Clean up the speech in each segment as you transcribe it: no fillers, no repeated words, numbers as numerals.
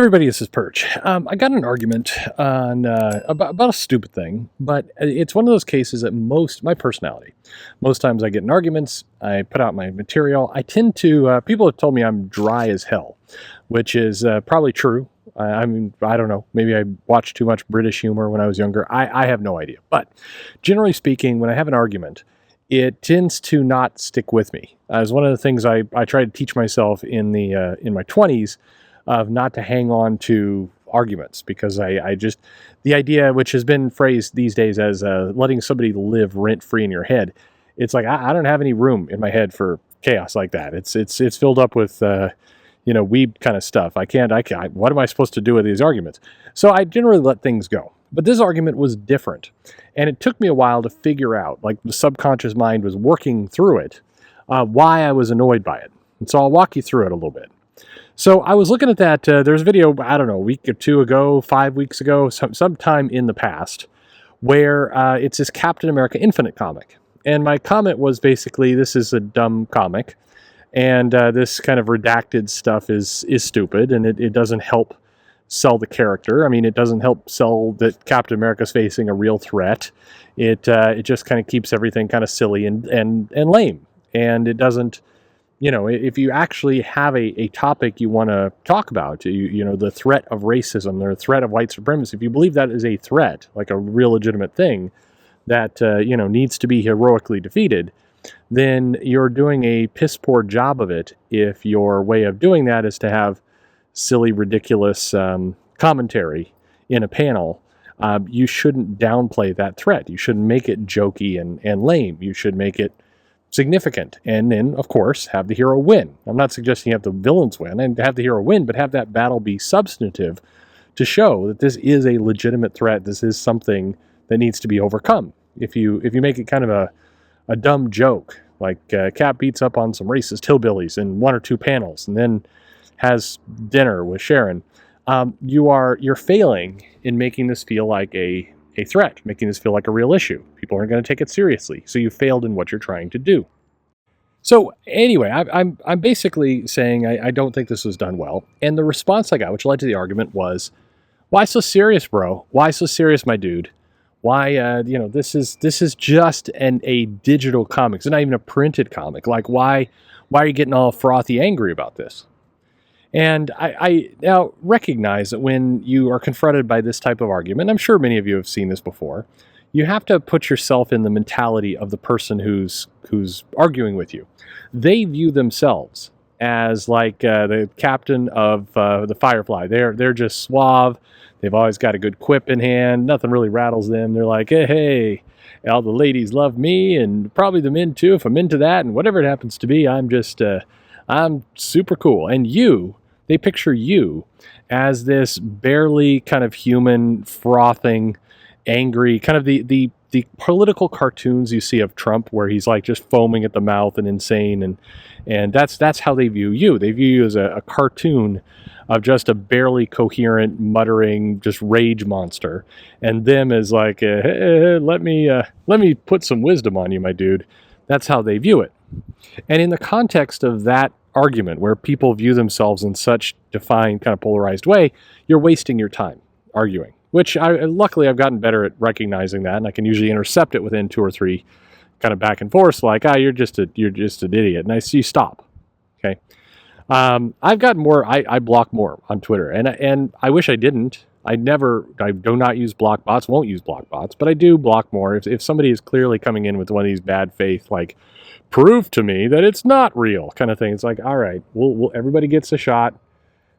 Everybody, this is Perch. I got in an argument on about a stupid thing, but it's one of those cases that my personality, most times I get in arguments, I put out my material. I tend to, people have told me I'm dry as hell, which is probably true. I mean, I don't know. Maybe I watched too much British humor when I was younger. I have no idea. But generally speaking, when I have an argument, it tends to not stick with me. As one of the things I try to teach myself in my 20s, of not to hang on to arguments, because I just, the idea, which has been phrased these days as letting somebody live rent free in your head, it's like I don't have any room in my head for chaos like that. It's filled up with weed kind of stuff. I can't. What am I supposed to do with these arguments? So I generally let things go. But this argument was different, and it took me a while to figure out. Like, the subconscious mind was working through it, why I was annoyed by it. And so I'll walk you through it a little bit. So I was looking at that, there's a video, I don't know, a week or two ago, 5 weeks ago, sometime in the past, where it's this Captain America Infinite comic. And my comment was basically, this is a dumb comic, and this kind of redacted stuff is stupid, and it doesn't help sell the character. I mean, it doesn't help sell that Captain America's facing a real threat. It just kind of keeps everything kind of silly and lame. And it doesn't... if you actually have a topic you want to talk about, the threat of racism, or the threat of white supremacy, if you believe that is a threat, like a real legitimate thing that, needs to be heroically defeated, then you're doing a piss poor job of it if your way of doing that is to have silly, ridiculous commentary in a panel. You shouldn't downplay that threat. You shouldn't make it jokey and lame. You should make it significant, and then, of course, have the hero win. I'm not suggesting you have the villains win and have the hero win, but have that battle be substantive to show that this is a legitimate threat. This is something that needs to be overcome. If you make it kind of a dumb joke, like Cap beats up on some racist hillbillies in one or two panels and then has dinner with Sharon, you're failing in making this feel like a threat, making this feel like a real issue. People aren't going to take it seriously. So you failed in what you're trying to do. So anyway, I'm basically saying I don't think this was done well. And the response I got, which led to the argument, was, "Why so serious, bro? Why so serious, my dude? Why, this is just a digital comic. It's not even a printed comic. Like, why are you getting all frothy angry about this?" And I now recognize that when you are confronted by this type of argument, I'm sure many of you have seen this before, you have to put yourself in the mentality of the person who's arguing with you. They view themselves as like the captain of the Firefly. They're just suave. They've always got a good quip in hand. Nothing really rattles them. They're like, hey, all the ladies love me, and probably the men too, if I'm into that, and whatever it happens to be, I'm super cool. And they picture you as this barely kind of human, frothing, angry, kind of the political cartoons you see of Trump, where he's like just foaming at the mouth and insane, and that's how they view you. They view you as a cartoon of just a barely coherent, muttering, just rage monster, and them as like, hey, let me put some wisdom on you, my dude. That's how they view it. And in the context of that argument, where people view themselves in such defined, kind of polarized way, you're wasting your time arguing, which luckily I've gotten better at recognizing that, and I can usually intercept it within 2 or 3 kind of back and forth, like, you're just an idiot, and I see stop. Okay. I've gotten more, I block more on Twitter, and I wish I didn't. I do not use block bots, won't use block bots, but I do block more. If somebody is clearly coming in with one of these bad faith, like, prove to me that it's not real kind of thing, it's like, all right, we'll everybody gets a shot,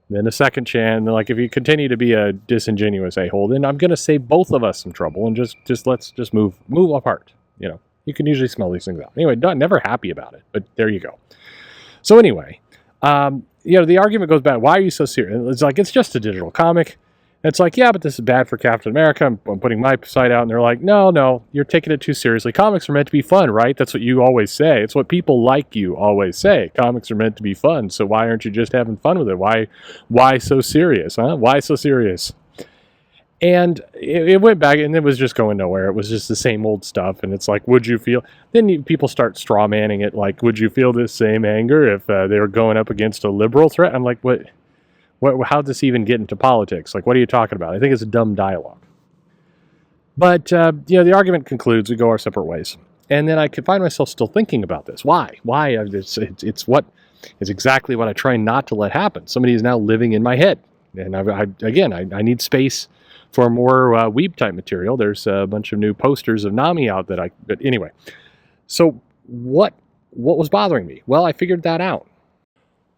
then a second chance. And like, if you continue to be a disingenuous a-hole, then I'm going to save both of us some trouble, and let's move apart. You can usually smell these things out. Anyway, never happy about it, but there you go. So anyway, the argument goes back, why are you so serious? It's like, it's just a digital comic. It's like, yeah, but this is bad for Captain America. I'm putting my side out, and they're like, no, you're taking it too seriously. Comics are meant to be fun, right? That's what you always say. It's what people like you always say. Comics are meant to be fun, so why aren't you just having fun with it? Why so serious, huh? Why so serious? And it went back, and it was just going nowhere. It was just the same old stuff, and it's like, would you feel... Then people start straw manning it, like, would you feel this same anger if they were going up against a liberal threat? I'm like, what How'd this even get into politics? Like, what are you talking about? I think it's a dumb dialogue. But, the argument concludes, we go our separate ways. And then I could find myself still thinking about this. Why? It's exactly what I try not to let happen. Somebody is now living in my head. And I need space for more weeb type material. There's a bunch of new posters of Nami out but anyway. So what was bothering me? Well, I figured that out.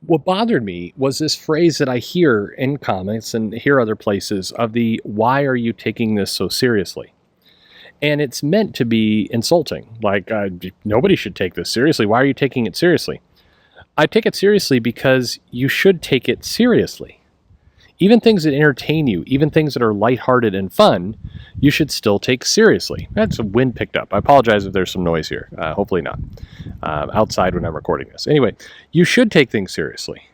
What bothered me was this phrase that I hear in comments and hear other places of the, why are you taking this so seriously? And it's meant to be insulting. Like, nobody should take this seriously. Why are you taking it seriously? I take it seriously because you should take it seriously. Even things that entertain you, even things that are lighthearted and fun, you should still take seriously. That's a wind picked up. I apologize if there's some noise here. Hopefully not. Outside when I'm recording this. Anyway, you should take things seriously.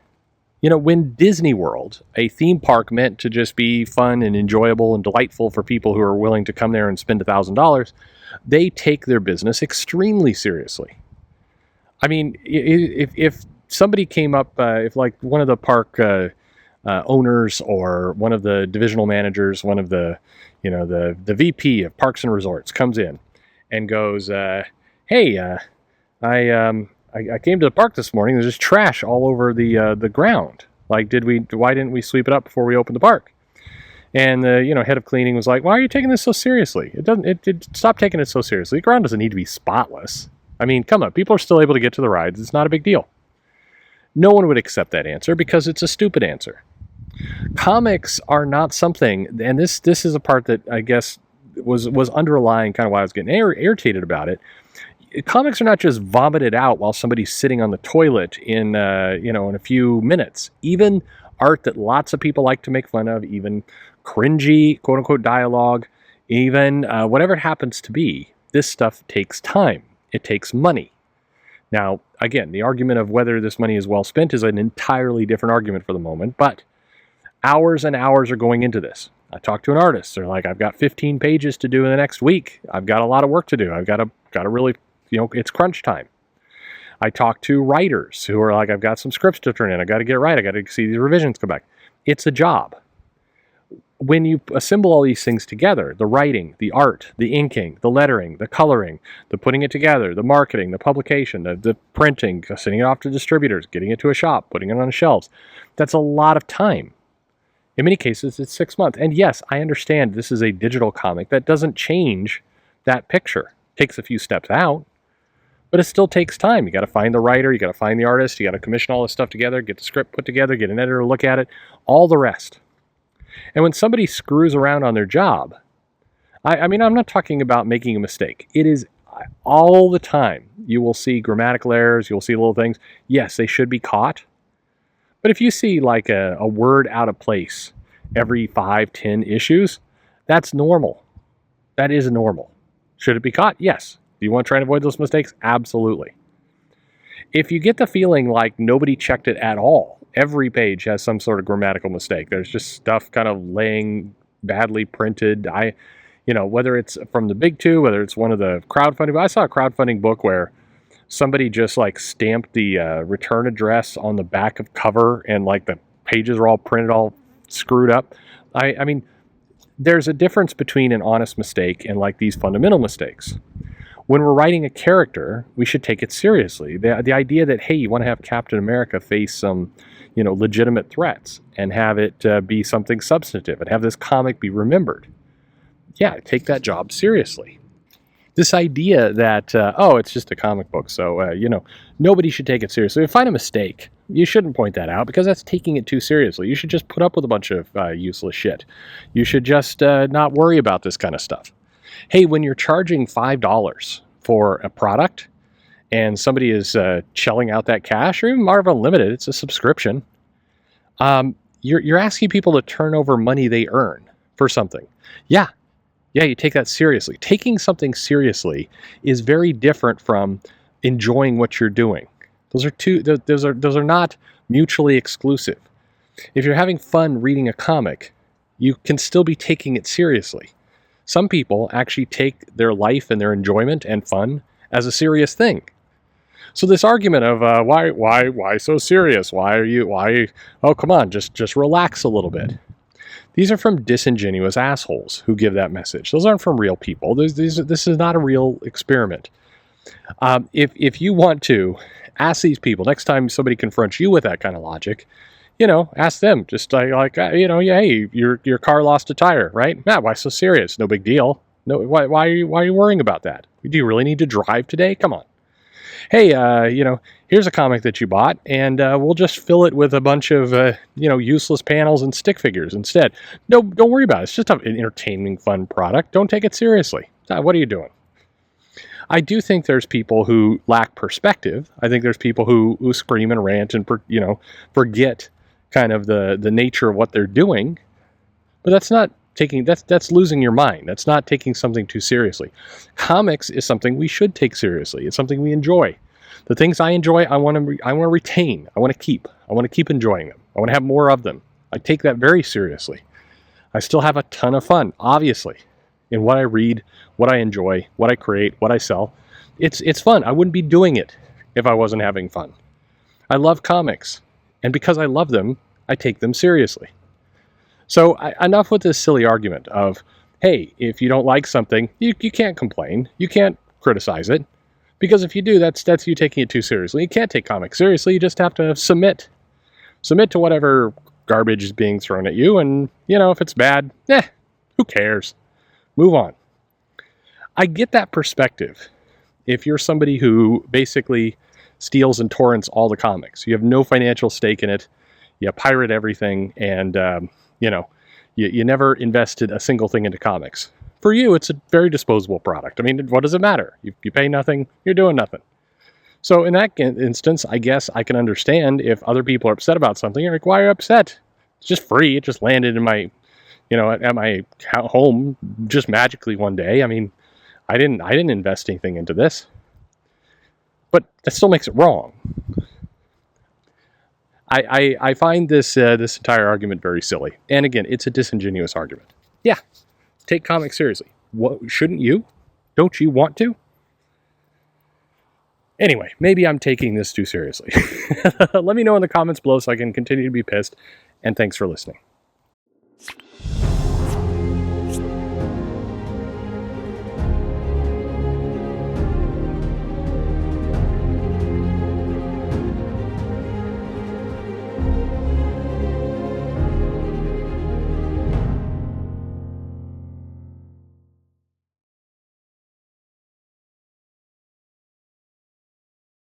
When Disney World, a theme park meant to just be fun and enjoyable and delightful for people who are willing to come there and spend $1,000, they take their business extremely seriously. I mean, if somebody came up, if like one of the park owners or one of the divisional managers, one of the VP of Parks and Resorts comes in and goes, "Hey, I came to the park this morning. There's just trash all over the ground. Like, why didn't we sweep it up before we opened the park?" And the head of cleaning was like, "Why are you taking this so seriously? Stop taking it so seriously. The ground doesn't need to be spotless. I mean, come on, people are still able to get to the rides. It's not a big deal." No one would accept that answer because it's a stupid answer. Comics are not something, and this is a part that I guess was underlying kind of why I was getting irritated about it. Comics are not just vomited out while somebody's sitting on the toilet in a few minutes. Even art that lots of people like to make fun of, even cringy, quote unquote, dialogue, even whatever it happens to be, this stuff takes time. It takes money. Now, again, the argument of whether this money is well spent is an entirely different argument for the moment, but hours and hours are going into this. I talked to an artist. They're like, "I've got 15 pages to do in the next week. I've got a lot of work to do. I've got to really, it's crunch time." I talked to writers who are like, "I've got some scripts to turn in. I got to get it right. I got to see these revisions come back." It's a job. When you assemble all these things together, the writing, the art, the inking, the lettering, the coloring, the putting it together, the marketing, the publication, the printing, sending it off to distributors, getting it to a shop, putting it on the shelves, that's a lot of time. In many cases, it's 6 months. And yes, I understand this is a digital comic. That doesn't change that picture. It takes a few steps out, but it still takes time. You got to find the writer, you got to find the artist, you got to commission all this stuff together, get the script put together, get an editor to look at it, all the rest. And when somebody screws around on their job, I mean, I'm not talking about making a mistake. It is all the time. You will see grammatical errors, you'll see little things. Yes, they should be caught. But if you see like a word out of place every 5-10 issues, that's normal. That is normal. Should it be caught? Yes. Do you want to try and avoid those mistakes? Absolutely. If you get the feeling like nobody checked it at all, every page has some sort of grammatical mistake. There's just stuff kind of laying badly printed. Whether it's from the big two, whether it's one of the crowdfunding. I saw a crowdfunding book where somebody just like stamped the return address on the back of cover and like the pages are all printed all screwed up. I mean, there's a difference between an honest mistake and like these fundamental mistakes. When we're writing a character, we should take it seriously. The idea that, hey, you want to have Captain America face some, legitimate threats and have it be something substantive and have this comic be remembered. Yeah, take that job seriously. This idea that, it's just a comic book, so, nobody should take it seriously. If you find a mistake, you shouldn't point that out because that's taking it too seriously. You should just put up with a bunch of useless shit. You should just not worry about this kind of stuff. Hey, when you're charging $5 for a product and somebody is shelling out that cash, or even Marvel Unlimited, it's a subscription, you're asking people to turn over money they earn for something. Yeah, you take that seriously. Taking something seriously is very different from enjoying what you're doing. Those are not mutually exclusive. If you're having fun reading a comic, you can still be taking it seriously. Some people actually take their life and their enjoyment and fun as a serious thing. So this argument of why so serious? Why? Oh, come on, just relax a little bit. These are from disingenuous assholes who give that message. Those aren't from real people. This is not a real experiment. If you want to ask these people next time somebody confronts you with that kind of logic, ask them just yeah, hey, your car lost a tire, right? Matt, why so serious? No big deal. No, why are you worrying about that? Do you really need to drive today? Come on. Hey, here's a comic that you bought, and we'll just fill it with a bunch of, useless panels and stick figures instead. No, don't worry about it. It's just an entertaining, fun product. Don't take it seriously. What are you doing? I do think there's people who lack perspective. I think there's people who scream and rant and, forget kind of the nature of what they're doing. But that's not that's losing your mind. That's not taking something too seriously. Comics is something we should take seriously. It's something we enjoy. The things I enjoy, I want to retain. I want to keep. I want to keep enjoying them. I want to have more of them. I take that very seriously. I still have a ton of fun, obviously, in what I read, what I enjoy, what I create, what I sell. It's fun. I wouldn't be doing it if I wasn't having fun. I love comics, and because I love them, I take them seriously. So enough with this silly argument of, hey, if you don't like something, you can't complain. You can't criticize it. Because if you do, that's you taking it too seriously. You can't take comics seriously. You just have to submit. Submit to whatever garbage is being thrown at you. And, if it's bad, who cares? Move on. I get that perspective. If you're somebody who basically steals and torrents all the comics, you have no financial stake in it, you pirate everything, and you never invested a single thing into comics. For you, it's a very disposable product. I mean, what does it matter? You pay nothing, you're doing nothing. So in that instance, I guess I can understand if other people are upset about something. You're like, why are you upset? It's just free. It just landed in my, at my home just magically one day. I mean, I didn't invest anything into this. But that still makes it wrong. I find this entire argument very silly. And again, it's a disingenuous argument. Yeah, take comics seriously. What, shouldn't you? Don't you want to? Anyway, maybe I'm taking this too seriously. Let me know in the comments below so I can continue to be pissed. And thanks for listening.